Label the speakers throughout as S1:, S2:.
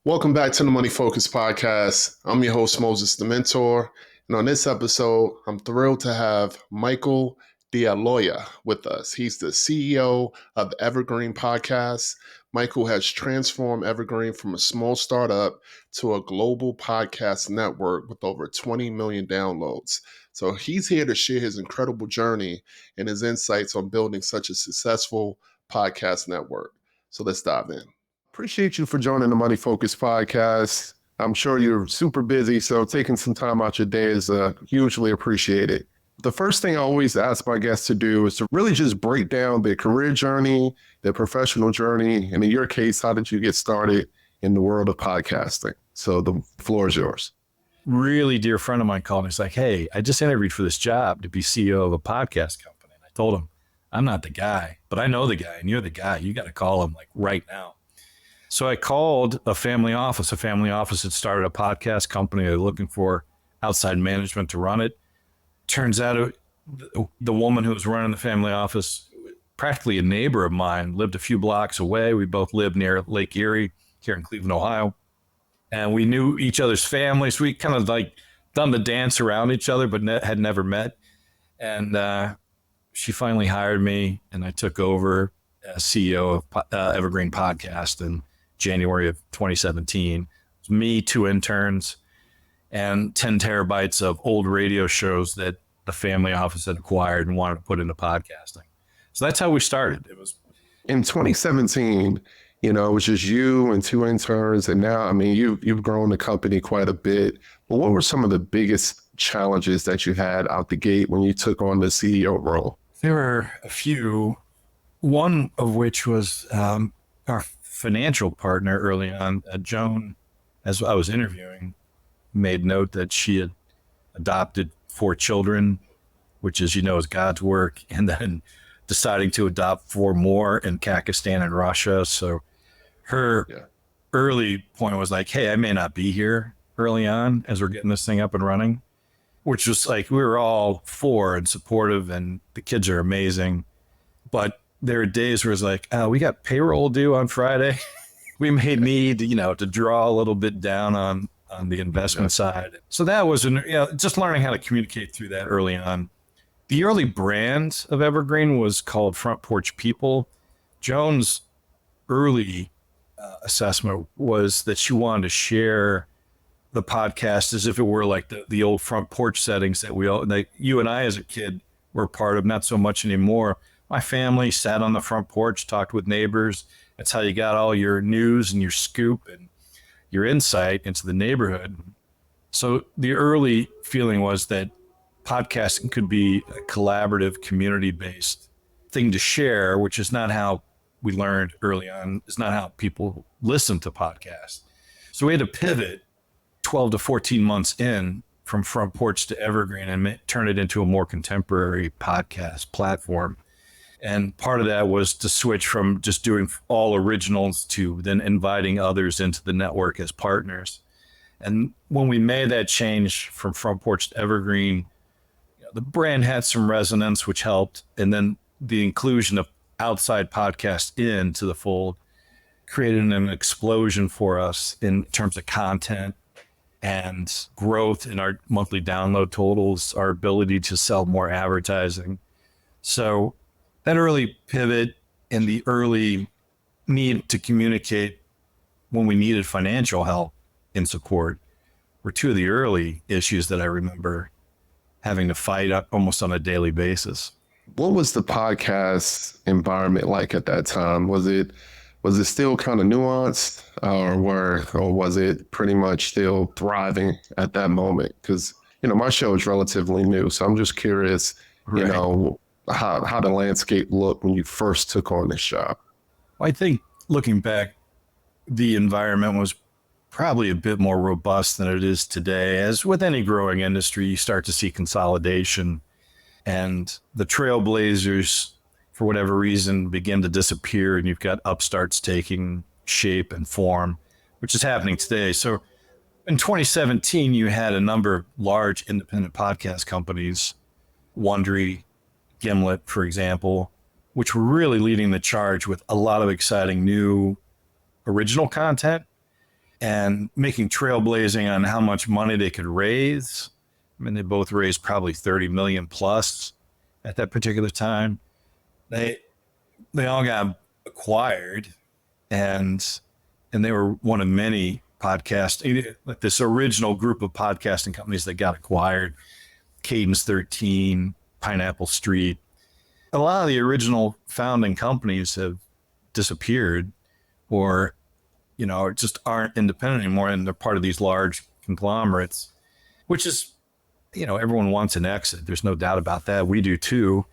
S1: Welcome back to the Money Focus Podcast. I'm your host, Moses the Mentor. And on this episode, I'm thrilled to have Michael D'Aloia with us. He's the CEO of the Evergreen Podcast. Michael has transformed Evergreen from a small startup to a global podcast network with over 20 million downloads. So he's here to share his incredible journey and his insights on building such a successful podcast network. So let's dive in. Appreciate you for joining the Money Focus Podcast. I'm sure you're super busy, so taking some time out your day is hugely appreciated. The first thing I always ask my guests to do is to really just break down their career journey, their professional journey, and in your case, how did you get started in the world of podcasting? So the floor is yours.
S2: Really dear friend of mine called and he's like, hey, I just interviewed for this job to be CEO of a podcast company. And I told him, I'm not the guy, but I know the guy and you're the guy. You got to call him like right now. So I called a family office. A family office had started a podcast company. They're looking for outside management to run it. Turns out the woman who was running the family office, practically a neighbor of mine, lived a few blocks away. We both lived near Lake Erie here in Cleveland, Ohio. And we knew each other's families. We kind of like done the dance around each other, but had never met. And she finally hired me, and I took over as CEO of Evergreen Podcast in January of 2017. It was me, 2 interns, and 10 terabytes of old radio shows that the family office had acquired and wanted to put into podcasting. So that's how we started. It was
S1: in 2017. It was just you and 2 interns, and now, you've grown the company quite a bit. But what were some of the biggest challenges that you had out the gate when you took on the CEO role?
S2: There were a few. One of which was our financial partner early on, Joan, as I was interviewing, made note that she had adopted 4 children, which is God's work, and then deciding to adopt 4 more in Kazakhstan and Russia. So her early point was like, hey, I may not be here early on as we're getting this thing up and running, which was like, we were all for and supportive, and the kids are amazing. But there are days where it's like, we got payroll due on Friday. We may need, to draw a little bit down on the investment side. So that was, just learning how to communicate through that early on. The early brand of Evergreen was called Front Porch People. Joan's early assessment was that she wanted to share the podcast as if it were like the old front porch settings that you and I as a kid were part of, not so much anymore. My family sat on the front porch, talked with neighbors. That's how you got all your news and your scoop and your insight into the neighborhood. So the early feeling was that podcasting could be a collaborative, community-based thing to share, which is not how we learned early on. It's not how people listen to podcasts. So we had to pivot 12 to 14 months in from Front Porch to Evergreen and turn it into a more contemporary podcast platform. And part of that was to switch from just doing all originals to then inviting others into the network as partners. And when we made that change from Front Porch to Evergreen, the brand had some resonance, which helped. And then the inclusion of outside podcasts into the fold created an explosion for us in terms of content and growth in our monthly download totals, our ability to sell more advertising. So that early pivot and the early need to communicate when we needed financial help and support were 2 of the early issues that I remember having to fight almost on a daily basis.
S1: What was the podcast environment like at that time? Was it still kind of nuanced, or was it pretty much still thriving at that moment? Because my show is relatively new, so I'm just curious,
S2: Right.
S1: How the landscape looked when you first took on this job.
S2: Well, I think looking back, the environment was probably a bit more robust than it is today. As with any growing industry, you start to see consolidation, and the trailblazers, for whatever reason, begin to disappear, and you've got upstarts taking shape and form, which is happening today. So in 2017, you had a number of large independent podcast companies, Wondery, Gimlet, for example, which were really leading the charge with a lot of exciting new original content. and making trailblazing on how much money they could raise. I mean, they both raised probably 30 million plus at that particular time. They all got acquired, and they were one of many podcast, like this original group of podcasting companies that got acquired. Cadence 13, Pineapple Street. A lot of the original founding companies have disappeared, or just aren't independent anymore, and they're part of these large conglomerates, which is, everyone wants an exit. There's no doubt about that. We do too.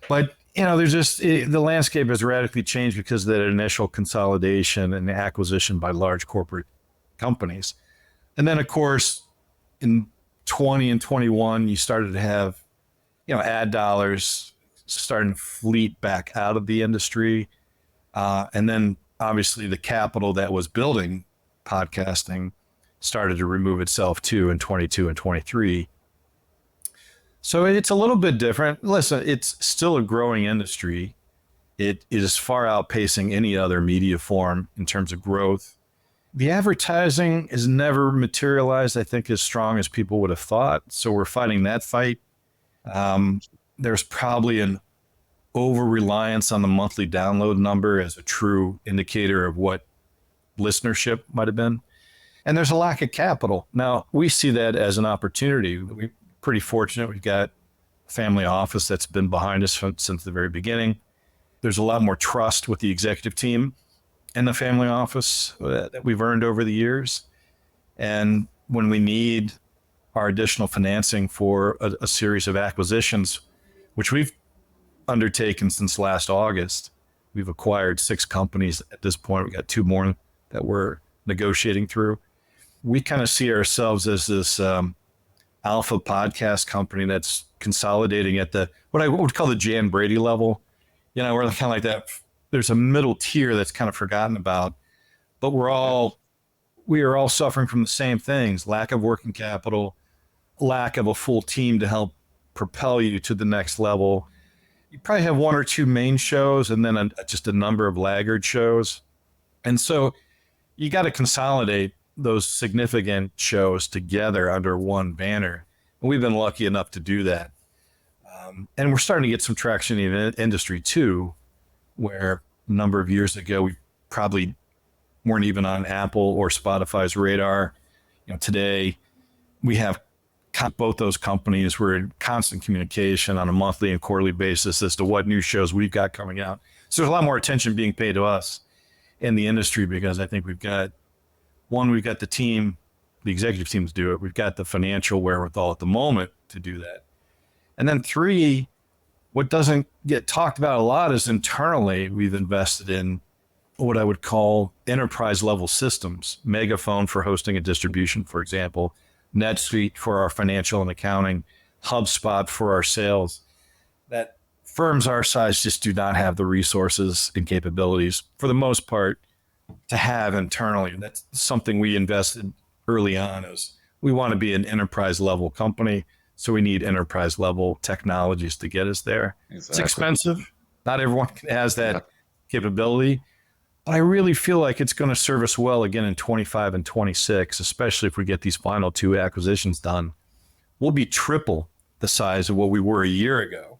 S2: But, there's just, the landscape has radically changed because of that initial consolidation and acquisition by large corporate companies. And then, of course, in 20 and 21, you started to have, ad dollars starting to fleet back out of the industry. And then obviously the capital that was building podcasting started to remove itself too in 22 and 23. So it's a little bit different. Listen, it's still a growing industry. It is far outpacing any other media form in terms of growth. The advertising has never materialized, I think, as strong as people would have thought. So we're fighting that fight. There's probably an over-reliance on the monthly download number as a true indicator of what listenership might have been. And there's a lack of capital. Now, we see that as an opportunity. We're pretty fortunate. We've got a family office that's been behind us since the very beginning. There's a lot more trust with the executive team and the family office that we've earned over the years. And when we need our additional financing for a series of acquisitions, which we've undertaken since last August, we've acquired 6 companies at this point. We got 2 more that we're negotiating through. We kind of see ourselves as this alpha podcast company that's consolidating at what I would call the Jan Brady level. We're kind of like that. There's a middle tier that's kind of forgotten about, but we are all suffering from the same things: lack of working capital, lack of a full team to help propel you to the next level. You probably have 1 or 2 main shows and then just a number of laggard shows. And so you got to consolidate those significant shows together under one banner. And we've been lucky enough to do that. And we're starting to get some traction in the industry too, where a number of years ago, we probably weren't even on Apple or Spotify's radar. Today we have both those companies. We're in constant communication on a monthly and quarterly basis as to what new shows we've got coming out. So there's a lot more attention being paid to us in the industry because I think we've got the team, the executive teams do it. We've got the financial wherewithal at the moment to do that. And then 3, what doesn't get talked about a lot is internally we've invested in what I would call enterprise level systems. Megaphone for hosting and distribution, for example, NetSuite for our financial and accounting, HubSpot for our sales. That firms our size just do not have the resources and capabilities, for the most part, to have internally. That's something we invested early on. Is we want to be an enterprise level company, so we need enterprise level technologies to get us there. Exactly. It's expensive. Not everyone has that capability. But I really feel like it's going to serve us well again in 25 and 26, especially if we get these final 2 acquisitions done. We'll be triple the size of what we were a year ago,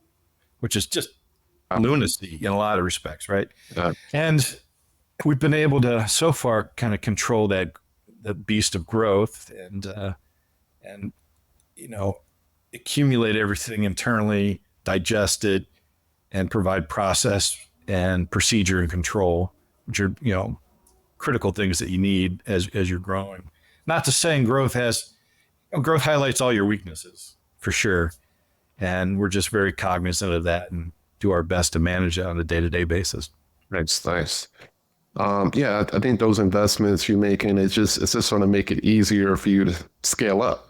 S2: which is just lunacy in a lot of respects, right? And we've been able to, so far, kind of control the beast of growth and accumulate everything internally, digest it, and provide process and procedure and control, which are, critical things that you need as you're growing. Not to say growth highlights all your weaknesses, for sure. And we're just very cognizant of that and do our best to manage it on a day-to-day basis.
S1: That's nice. I think those investments you're making, it's just going to make it easier for you to scale up,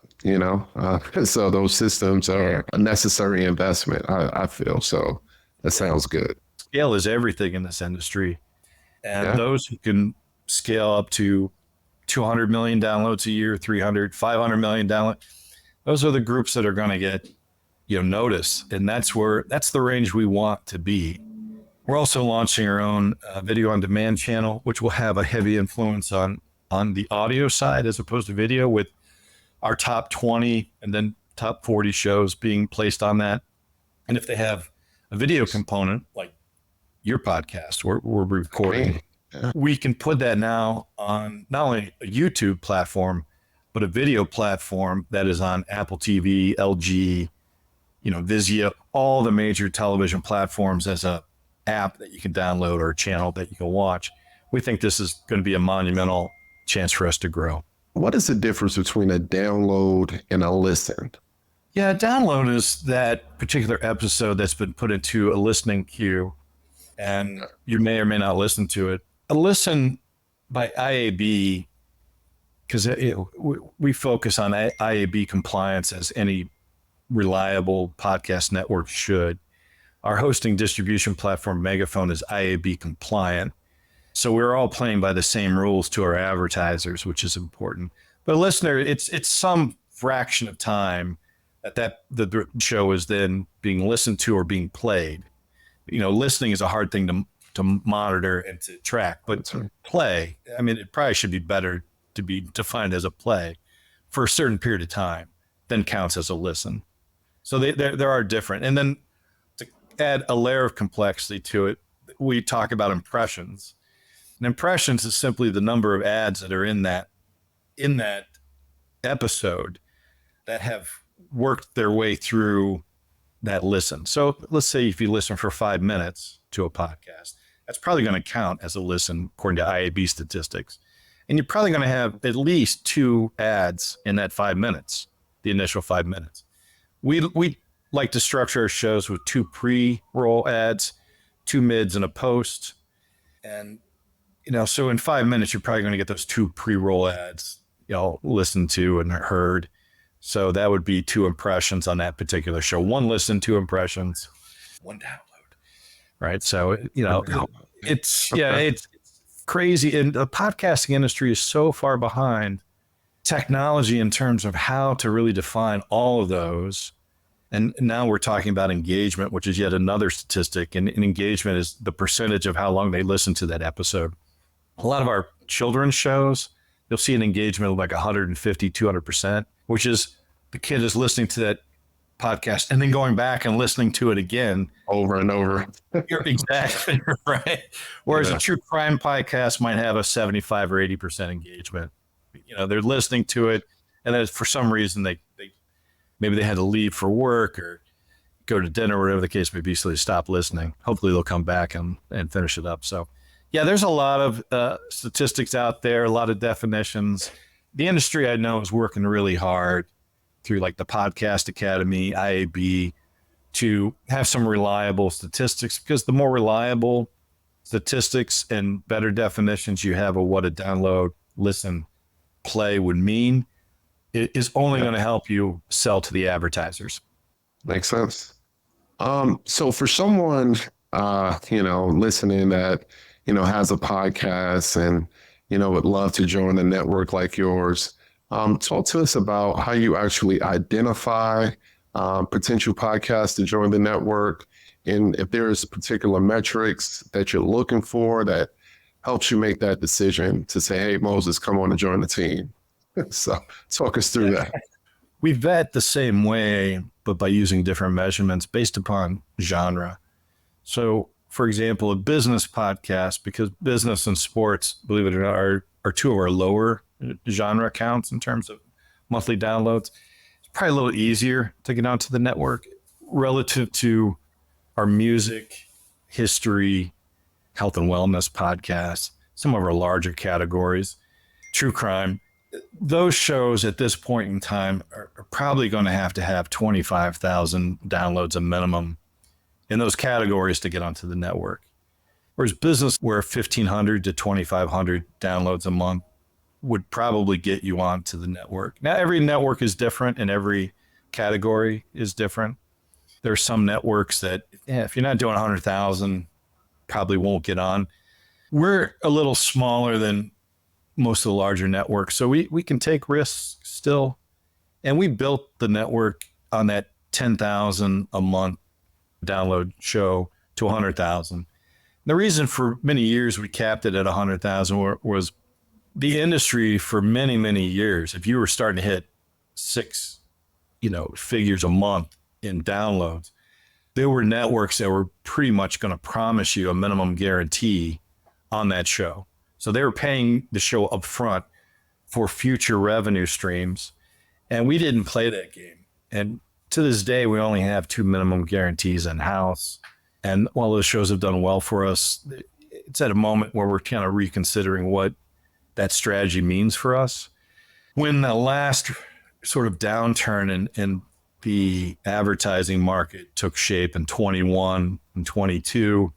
S1: so those systems are a necessary investment, I feel. So that sounds good.
S2: Scale is everything in this industry. And those who can scale up to 200 million downloads a year, 300, 500 million downloads, those are the groups that are going to get, notice. And that's the range we want to be. We're also launching our own video on demand channel, which will have a heavy influence on on the audio side as opposed to video, with our top 20 and then top 40 shows being placed on that. And if they have a video component, like your podcast, we're recording, we can put that now on not only a YouTube platform, but a video platform that is on Apple TV, LG, Vizio, all the major television platforms as a app that you can download or a channel that you can watch. We think this is going to be a monumental chance for us to grow.
S1: What is the difference between a download and a listen?
S2: Yeah, a download is that particular episode that's been put into a listening queue, and you may or may not listen to it. A listen by IAB, because we focus on IAB compliance as any reliable podcast network should. Our hosting distribution platform, Megaphone, is IAB compliant. So we're all playing by the same rules to our advertisers, which is important. But a listener, it's some fraction of time that the show is then being listened to or being played. Listening is a hard thing to monitor and to track, but play, I mean, it probably should be better to be defined as a play for a certain period of time, then counts as a listen. So there are different. And then to add a layer of complexity to it, we talk about impressions. And impressions is simply the number of ads that are in that episode that have worked their way through that listen. So let's say if you listen for 5 minutes to a podcast, that's probably going to count as a listen according to IAB statistics. And you're probably going to have at least 2 ads in that 5 minutes, the initial 5 minutes. We like to structure our shows with 2 pre-roll ads, 2 mids, and a post. And, so in 5 minutes, you're probably going to get those 2 pre-roll ads, listened to and heard. So that would be 2 impressions on that particular show. 1 listen, 2 impressions, 1 download, right? So, it's crazy. And the podcasting industry is so far behind technology in terms of how to really define all of those. And now we're talking about engagement, which is yet another statistic. And engagement is the percentage of how long they listen to that episode. A lot of our children's shows, you'll see an engagement of like 150, 200%, which is the kid is listening to that podcast and then going back and listening to it again.
S1: Over and over.
S2: You're exactly right. Whereas a true crime podcast might have a 75 or 80% engagement. They're listening to it, and then for some reason maybe they had to leave for work or go to dinner or whatever the case may be, so they stop listening. Hopefully they'll come back and finish it up. So yeah, there's a lot of statistics out there, a lot of definitions. The industry I know is working really hard through like the Podcast Academy, IAB, to have some reliable statistics, because the more reliable statistics and better definitions you have of what a download, listen, play would mean, it is only going to help you sell to the advertisers.
S1: Makes sense. So for someone, listening that, has a podcast and, would love to join a network like yours, talk to us about how you actually identify potential podcasts to join the network, and if there's particular metrics that you're looking for that helps you make that decision to say, hey, Moses, come on and join the team. So talk us through that.
S2: We vet the same way, but by using different measurements based upon genre. So, for example, a business podcast, because business and sports, believe it or not, are 2 of our lower genre counts in terms of monthly downloads. It's probably a little easier to get onto the network relative to our music, history, health and wellness podcasts, some of our larger categories, true crime. Those shows at this point in time are probably going to have 25,000 downloads a minimum in those categories to get onto the network. Whereas business, where 1,500 to 2,500 downloads a month would probably get you onto the network. Now, every network is different and every category is different. There are some networks that, if you're not doing 100,000, probably won't get on. We're a little smaller than most of the larger networks, so we can take risks still. And we built the network on that 10,000 a month download show to 100,000. The reason for many years we capped it at 100,000 was the industry for many, many years, if you were starting to hit six, figures a month in downloads, there were networks that were pretty much going to promise you a minimum guarantee on that show. So they were paying the show up front for future revenue streams. And we didn't play that game. And to this day, we only have 2 minimum guarantees in house. And while those shows have done well for us, it's at a moment where we're kind of reconsidering what that strategy means for us. When the last sort of downturn in the advertising market took shape in 21 and 22,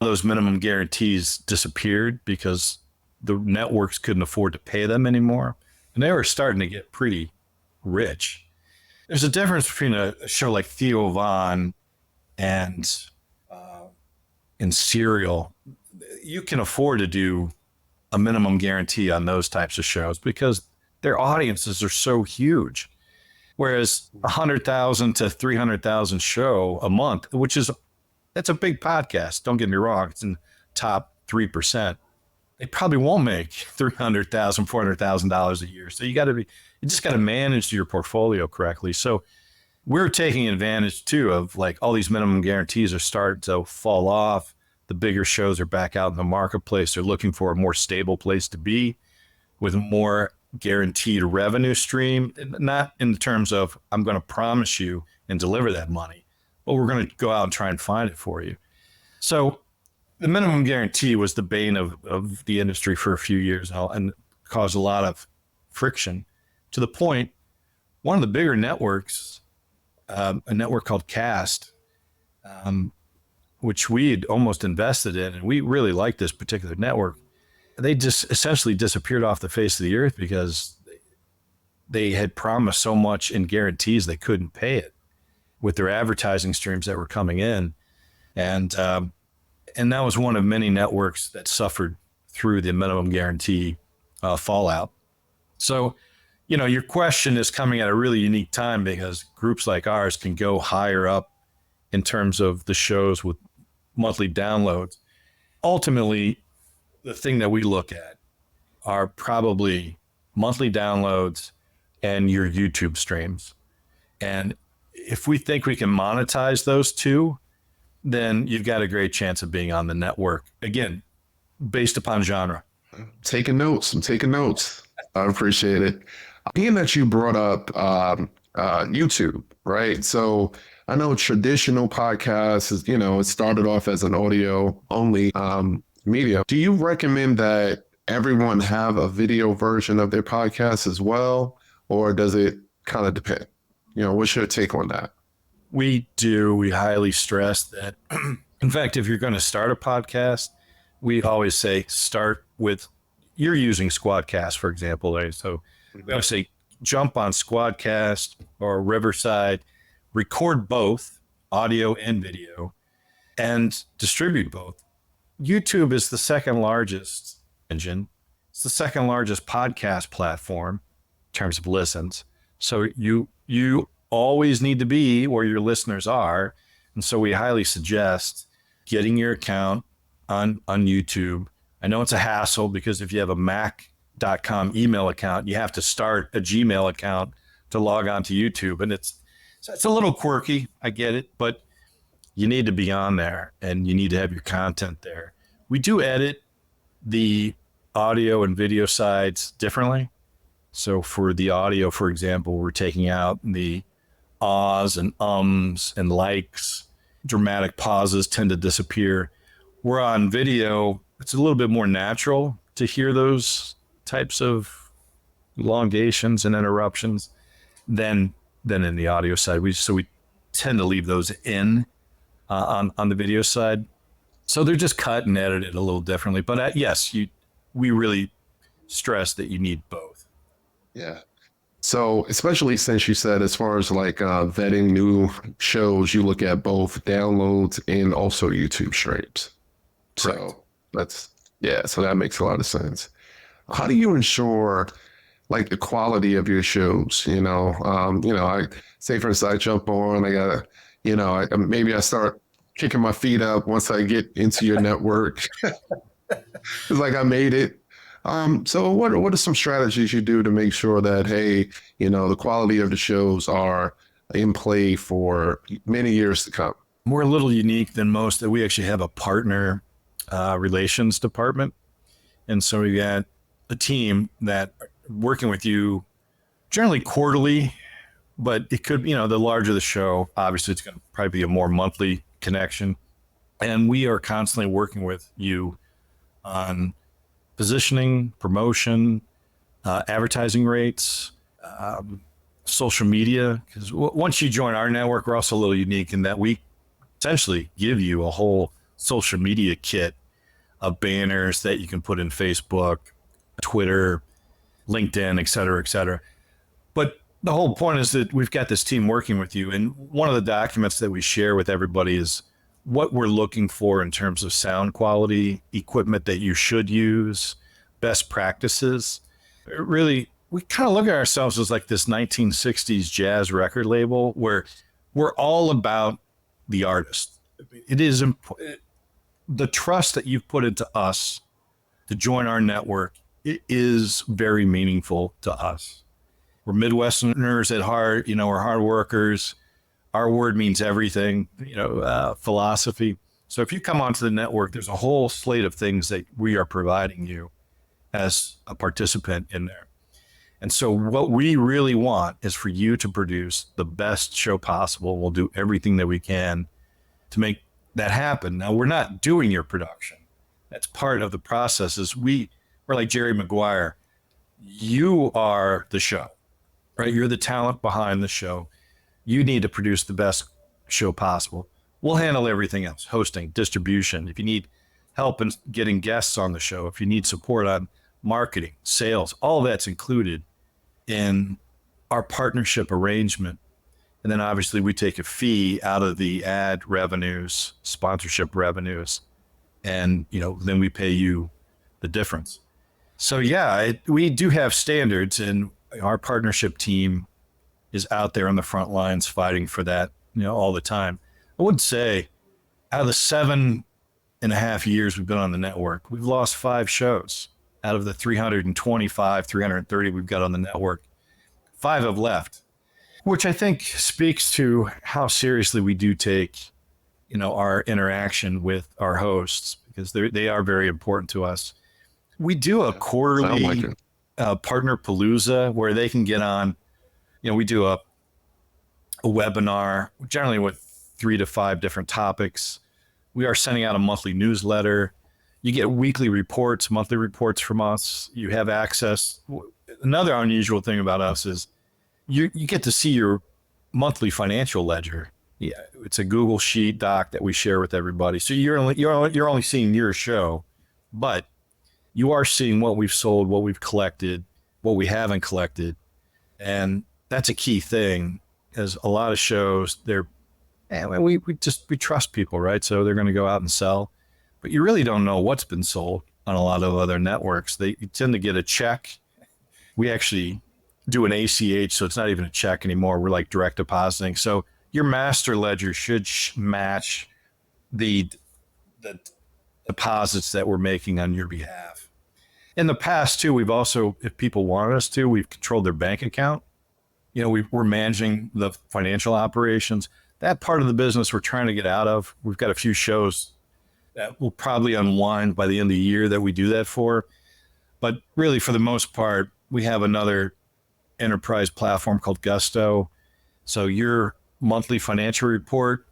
S2: those minimum guarantees disappeared because the networks couldn't afford to pay them anymore. And they were starting to get pretty rich. There's a difference between a show like Theo Von and Serial. You can afford to do a minimum guarantee on those types of shows because their audiences are so huge. Whereas 100,000 to 300,000 show a month, that's a big podcast. Don't get me wrong. It's in top 3%. They probably won't make $300,000, $400,000 a year. So you just got to manage your portfolio correctly. So we're taking advantage too of like all these minimum guarantees are starting to fall off. The bigger shows are back out in the marketplace. They're looking for a more stable place to be with more guaranteed revenue stream, not in terms of I'm going to promise you and deliver that money, but we're going to go out and try and find it for you. So the minimum guarantee was the bane of the industry for a few years and caused a lot of friction to the point, one of the bigger networks, a network called Cast, which we'd almost invested in, and we really liked this particular network. They just essentially disappeared off the face of the earth because they had promised so much in guarantees they couldn't pay it with their advertising streams that were coming in. And that was one of many networks that suffered through the minimum guarantee fallout. So, your question is coming at a really unique time because groups like ours can go higher up in terms of the shows with monthly downloads. Ultimately, the thing that we look at are probably monthly downloads and your YouTube streams. And if we think we can monetize those two, then you've got a great chance of being on the network. Again, based upon genre.
S1: I'm taking notes. I appreciate it. Being that you brought up YouTube, right? So I know traditional podcasts is, it started off as an audio only media. Do you recommend that everyone have a video version of their podcast as well? Or does it kind of depend? What's your take on that?
S2: We highly stress that. In fact, if you're going to start a podcast, we always say start with, you're using Squadcast, for example, right? So we always say jump on Squadcast or Riverside, record both audio and video, and distribute both. YouTube is the second largest engine. It's the second largest podcast platform in terms of listens. So you always need to be where your listeners are. And so we highly suggest getting your account on YouTube. I know it's a hassle because if you have a Mac.com email account, you have to start a Gmail account to log on to YouTube. And it's a little quirky. I get it, but you need to be on there and you need to have your content there. We do edit the audio and video sides differently. So for the audio, for example, we're taking out the ahs and ums and likes. Dramatic pauses tend to disappear. We're on video. It's a little bit more natural to hear those types of elongations and interruptions than in the audio side. We tend to leave those in on the video side. So they're just cut and edited a little differently. But yes, we really stress that you need both.
S1: Yeah. So especially since you said as far as like vetting new shows, you look at both downloads and also YouTube streams. So so that makes a lot of sense. How do you ensure like the quality of your shows? I say for instance, I jump on, I gotta, maybe I start kicking my feet up once I get into your network. It's like I made it.
S3: So what are some strategies you do to make sure that, hey, the quality of the shows are in play for many years to come?
S2: We're a little unique than most that we actually have a partner relations department. And so we got a team that working with you generally quarterly, but it could, the larger the show, obviously it's going to probably be a more monthly connection. And we are constantly working with you on positioning, promotion, advertising rates, social media. Because once you join our network, we're also a little unique in that we essentially give you a whole social media kit of banners that you can put in Facebook, Twitter, LinkedIn, et cetera, et cetera. But the whole point is that we've got this team working with you. And one of the documents that we share with everybody is what we're looking for in terms of sound quality, equipment that you should use, best practices. Really, we kind of look at ourselves as like this 1960s jazz record label where we're all about the artist. It is the trust that you've put into us to join our network. It is very meaningful to us. We're Midwesterners at heart. We're hard workers. Our word means everything, philosophy. So if you come onto the network, there's a whole slate of things that we are providing you as a participant in there. And so what we really want is for you to produce the best show possible. We'll do everything that we can to make that happen. Now, we're not doing your production. That's part of the process. We're like Jerry Maguire. You are the show, right? You're the talent behind the show. You need to produce the best show possible. We'll handle everything else, hosting, distribution. If you need help in getting guests on the show, if you need support on marketing, sales, all of that's included in our partnership arrangement. And then obviously we take a fee out of the ad revenues, sponsorship revenues, and then we pay you the difference. So yeah, we do have standards, and our partnership team is out there on the front lines fighting for that, all the time. I would say out of the 7.5 years we've been on the network, we've lost 5 shows out of the 325, 330 we've got on the network. 5 have left, which I think speaks to how seriously we do take, our interaction with our hosts, because they are very important to us. We do a quarterly partner palooza where they can get on. We do a webinar, generally with 3 to 5 different topics. We are sending out a monthly newsletter. You get weekly reports, monthly reports from us. You have access. Another unusual thing about us is you get to see your monthly financial ledger. Yeah, it's a Google Sheet doc that we share with everybody. So you're only seeing your show, but you are seeing what we've sold, what we've collected, what we haven't collected, and that's a key thing. As a lot of shows, we trust people, right? So they're going to go out and sell, but you really don't know what's been sold on a lot of other networks. They tend to get a check. We actually do an ACH, so it's not even a check anymore. We're like direct depositing. So your master ledger should match the deposits that we're making on your behalf. In the past too, we've also, if people wanted us to, we've controlled their bank account. We're managing the financial operations. That part of the business we're trying to get out of. We've got a few shows that will probably unwind by the end of the year that we do that for. But really, for the most part, we have another enterprise platform called Gusto. So your monthly financial report,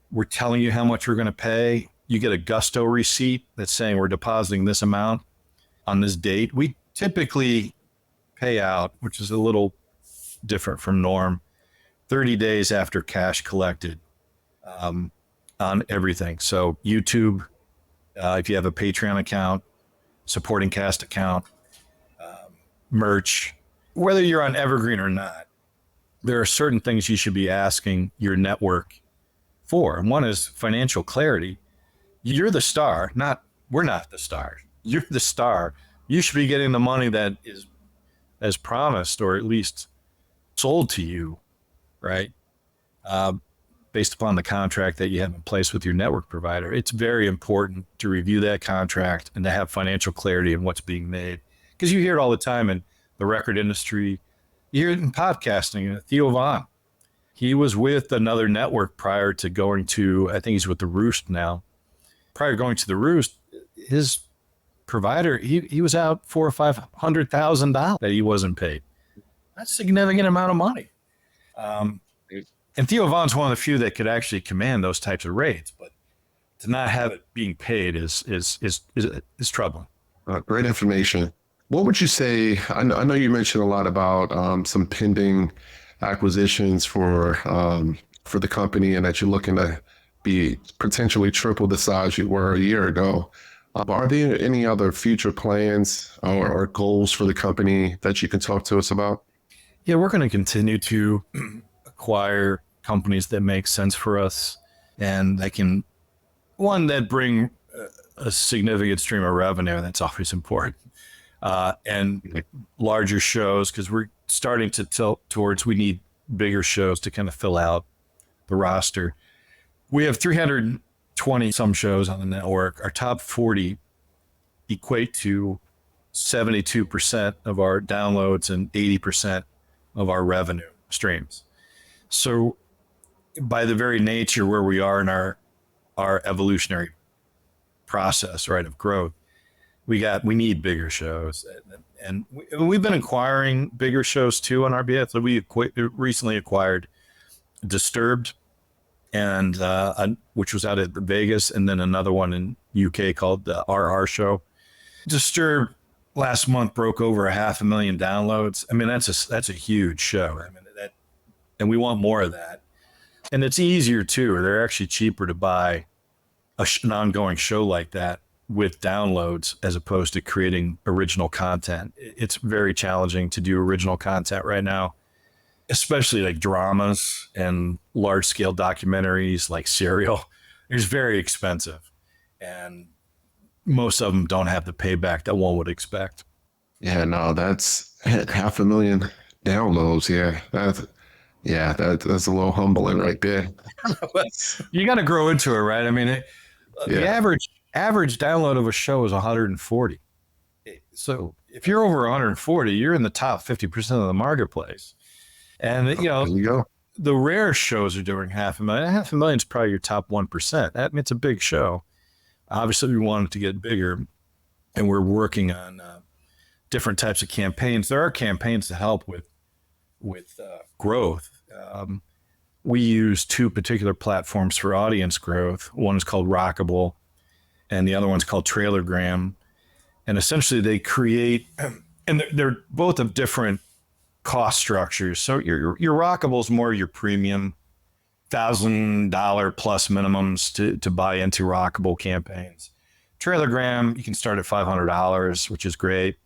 S2: we're telling you how much we're going to pay. You get a Gusto receipt that's saying we're depositing this amount on this date. We typically pay out, which is a little different from norm, 30 days after cash collected on everything. So YouTube, if you have a Patreon account, supporting cast account, merch, whether you're on Evergreen or not, there are certain things you should be asking your network for. And one is financial clarity. You're the star, we're not the star. You're the star. You should be getting the money that is as promised, or at least sold to you, right? Based upon the contract that you have in place with your network provider. It's very important to review that contract and to have financial clarity in what's being made. because you hear it all the time in the record industry. You hear it in podcasting. Theo Von, he was with another network prior to going to, I think he's with the Roost now. Prior to going to the Roost, his provider, he was out $400,000 or $500,000 that he wasn't paid. That's a significant amount of money. And Theo Von's one of the few that could actually command those types of rates, but to not have it being paid is troubling.
S3: Great information. What would you say? I know you mentioned a lot about some pending acquisitions for the company, and that you're looking to be potentially triple the size you were a year ago. Are there any other future plans or goals for the company that you can talk to us about?
S2: Yeah, we're going to continue to acquire companies that make sense for us and that bring a significant stream of revenue. That's always important. And larger shows, because we're starting to tilt towards, we need bigger shows to kind of fill out the roster. We have 320 some shows on the network. Our top 40 equate to 72% of our downloads and 80% of our revenue streams. So by the very nature where we are in our evolutionary process, right, of growth, we need bigger shows, and we've been acquiring bigger shows too on RBS. So we recently acquired Disturbed, and which was out at Vegas, and then another one in UK called the RR Show. Disturbed last month broke over 500,000 downloads. I mean, that's a huge show. I mean, and we want more of that. And it's easier too. They're actually cheaper to buy an ongoing show like that with downloads as opposed to creating original content. It's very challenging to do original content right now, especially like dramas and large scale documentaries like Serial. It's very expensive, and most of them don't have the payback that one would expect.
S3: Yeah, no, that's 500,000 downloads. That's a little humbling right there.
S2: You got to grow into it, right? I mean, the average download of a show is 140. So if you're over 140, you're in the top 50% of the marketplace. And
S3: there you go.
S2: The rare shows are doing 500,000. 500,000 is probably your top 1%. That means it's a big show. Obviously, we want it to get bigger, and we're working on different types of campaigns. There are campaigns to help with growth. We use two particular platforms for audience growth. One is called Rockable, and the other one's called Trailergram. And essentially, they create, and they're both of different cost structures. So your Rockable is more your premium, $1,000 plus minimums to buy into Rockable campaigns. Trailergram, you can start at $500, which is great.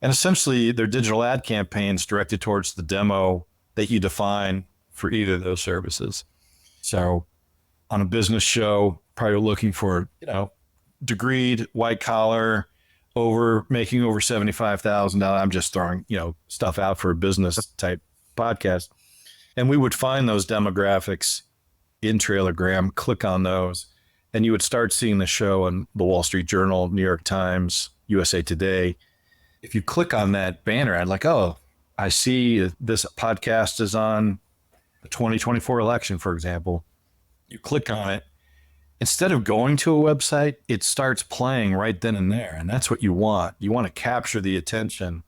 S2: And essentially, they're digital ad campaigns directed towards the demo that you define for either of those services. So on a business show, probably looking for, degreed, white collar, making over $75,000. I'm just throwing, stuff out for a business type podcast. And we would find those demographics in Trailergram, click on those, and you would start seeing the show in the Wall Street Journal, New York Times, USA Today. If you click on that banner, I'd like, oh, I see this podcast is on the 2024 election, for example. You click on it. Instead of going to a website, it starts playing right then and there. And that's what you want. You want to capture the attention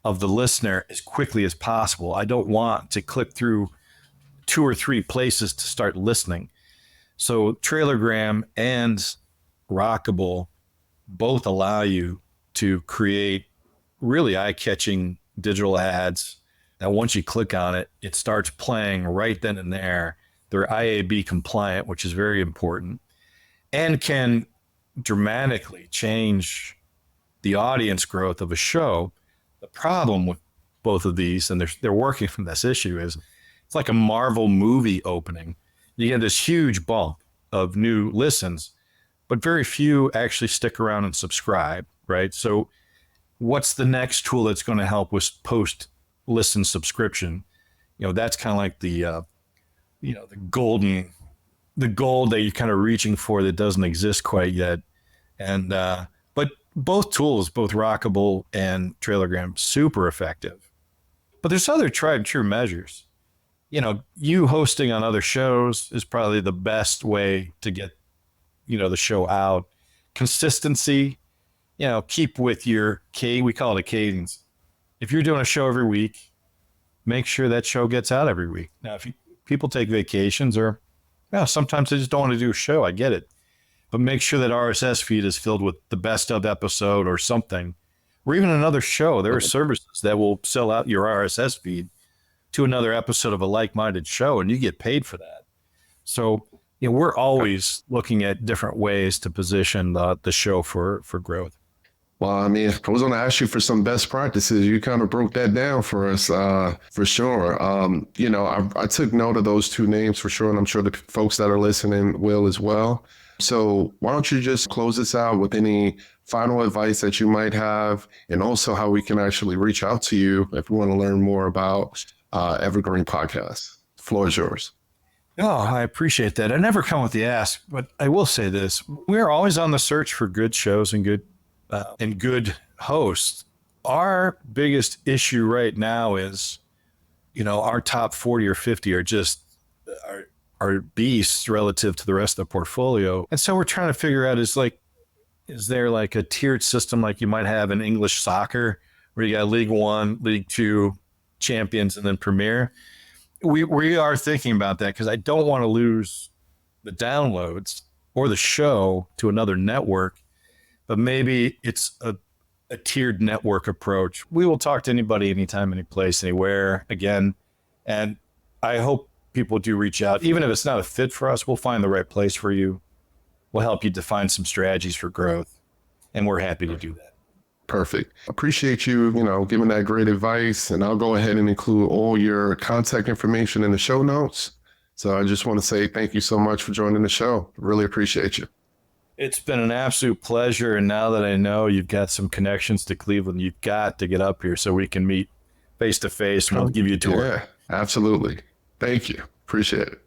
S2: of the listener as quickly as possible. I don't want to click through 2 or 3 places to start listening. So Trailergram and Rockable both allow you to create really eye-catching digital ads that once you click on it, it starts playing right then and there. They're IAB compliant, which is very important, and can dramatically change the audience growth of a show. The problem with both of these, and they're working from this issue, is it's like a Marvel movie opening. You get this huge bump of new listens, but very few actually stick around and subscribe, right? So what's the next tool that's going to help with post-listen subscription? That's kind of like the gold that you're kind of reaching for that doesn't exist quite yet. And but both tools, both Rockable and Trailergram, super effective. But there's other tried and true measures. You hosting on other shows is probably the best way to get, the show out. Consistency, keep with your we call it a cadence. If you're doing a show every week, make sure that show gets out every week. Now, if people take vacations or sometimes they just don't want to do a show, I get it. But make sure that RSS feed is filled with the best of episode or something, or even another show. There are services that will sell out your RSS feed to another episode of a like-minded show, and you get paid for that. So, we're always looking at different ways to position the show for growth.
S3: Well, I mean, I was going to ask you for some best practices. You kind of broke that down for us, for sure. I took note of those two names for sure, and I'm sure the folks that are listening will as well. So why don't you just close this out with any final advice that you might have, and also how we can actually reach out to you if we want to learn more about Evergreen Podcast. The floor is yours.
S2: Oh, I appreciate that. I never come with the ask, but I will say this. We're always on the search for good shows and good hosts. Our biggest issue right now is, our top 40 or 50 are just are beasts relative to the rest of the portfolio. And so we're trying to figure out is there like a tiered system like you might have in English soccer where you got League One, League Two, Champions, and then Premier. We are thinking about that because I don't want to lose the downloads or the show to another network, but maybe it's a tiered network approach. We will talk to anybody, anytime, any place, anywhere again. And I hope people do reach out. Even if it's not a fit for us, we'll find the right place for you. We'll help you define some strategies for growth. And we're happy to do that.
S3: Perfect. Appreciate you, giving that great advice. And I'll go ahead and include all your contact information in the show notes. So I just want to say thank you so much for joining the show. Really appreciate you.
S2: It's been an absolute pleasure. And now that I know you've got some connections to Cleveland, you've got to get up here so we can meet face to face and we'll give you a tour.
S3: Yeah, absolutely. Thank you. Appreciate it.